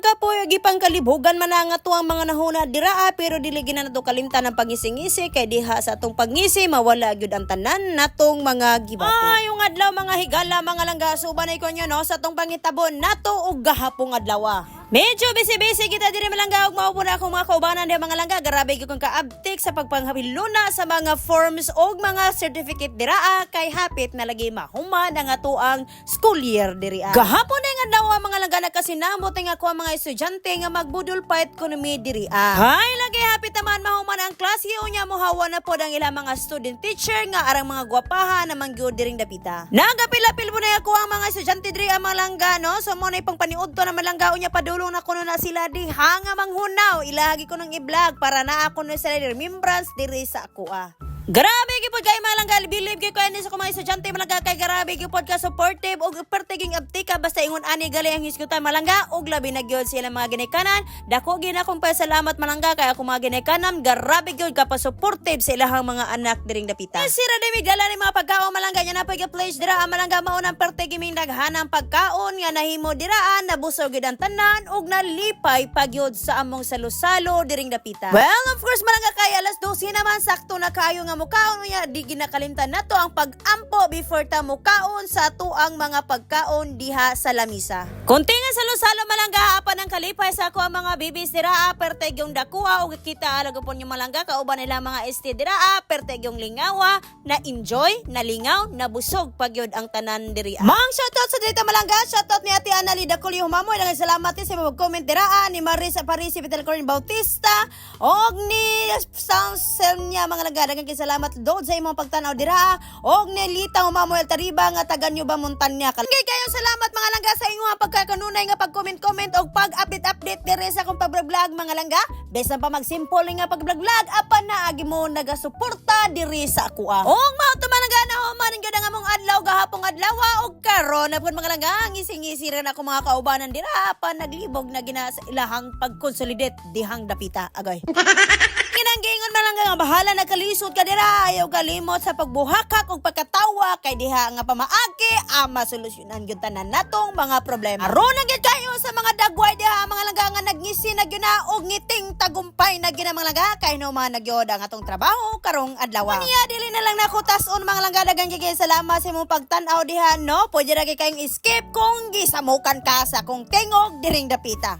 kapoy gipang kalibugan man nga tuang mga nahuna dira pero dili gina nato kalimtan ang pangisi-ngisi kay diha sa atong pangisi mawala gyud ang tanan natong mga gibato. Yung adlaw mga higala mga langga subanay ko nyo no sa atong pangitabon nato ug gahapong adlaw. Medyo busy-busy kita diri malangga ug mao na akong mga kaubanan di mga langga grabe gyud kong kaabtik sa pagpanghabiluna sa mga forms ug mga certificate dira kay hapit na lagi mahuman ang atuang school year diri. Gahapon na nga daw mga langga nakasinamot nga ko mga estudyante nga magbudol pa ekonomi diri. Hay lagi hapit naman mahuman ang klase unya mohawa na pod ang ilang mga student teacher nga arang mga gwapahan namang gyud diring dapita. Nagapil-apil mo na ako ang mga estudyante diri ang mga langga no so mo na ipang paniudto na malangga unya padulong na kuno na sila diha nga manghunaw ilahagi ko ng i-vlog para na ako na sila remembrance diri sa ako. Grabe gipod kay malangga believe kay ko ani sa mga estudyante malangga kay grabe gipod ka supportive ug pertiging abtika basta ingon ani gali ang hisgutan malangga ug labi na gyud sila mga ginikanan dako gyud akong pasalamat malangga kay ako mga ginikanan grabe gyud ka pa supportive sa ilahang mga anak diring dapita. Sira dimi gala ni mga pagkaon malangga nya na pag-place dira malangga mao nang pertigiming daghanang pagkaon nga nahimo diraan nabusog gyud ang tanan ug nalipay pagyud sa among salo-salo diring dapita. Well of course malangga kay alas 12 naman sakto na kayo nga mukaon unya di ginakalimtan nato ang pag-ampo before ta mukaon sa tuang mga pagkaon diha sa lamisa. Kunti nga salo-salo malangga apan ang kalipay sa ako ang mga bibis dira perteg yung dakuha ug kita alagopon yung malangga kauban nila mga este dira perteg yung lingawa na enjoy na lingaw na busog pagyod ang tanan diri. Mang shoutout sa dito malangga shoutout ni Ate Annali Dakuli Humamoy lang salamat sa mga comment dira ni Marisa Parisi Vital Corin Bautista og ni Sansel niya mga langga daghang salamat doon sa imong pagtanaw dira og Nelita Humamoy Tariba nga taga nyo ba Montanya. Kay kayo salamat mga langga sa imong pagkakanunay nga pag-comment og pag-update dire sa akong pag-vlog mga langga. Besan pa mag-simple nga pag-vlog apan naagi mo nagasuporta diri sa ako. Og mao to malangga na human gyud ang among adlaw gahapong adlaw og karon na pud mga langga ngisi-ngisi ra ako mga kaubanan dira apan naglibog na gina sa ilahang pag-consolidate dihang dapita agoy. Kinanggingon malangga nga bahala nagkalisod ka dira ayaw kalimot sa pagbuhakak ug pagkatawa kay diha nga pamaagi ama solusyonan gyud tanan natong mga problema. Aron na gyud kayo sa mga dagway diha mga langga nga nagngisi na gyud na og ngiting tagumpay na gyud mga langga kay no man nagyod ang atong trabaho karong adlaw. Unya dili na lang nako tas-on mga langga daghang gyud salamat sa imong pagtan-aw diha no. Pwede ra kay kayong skip kung gisamukan ka sa kung tingog diring dapita.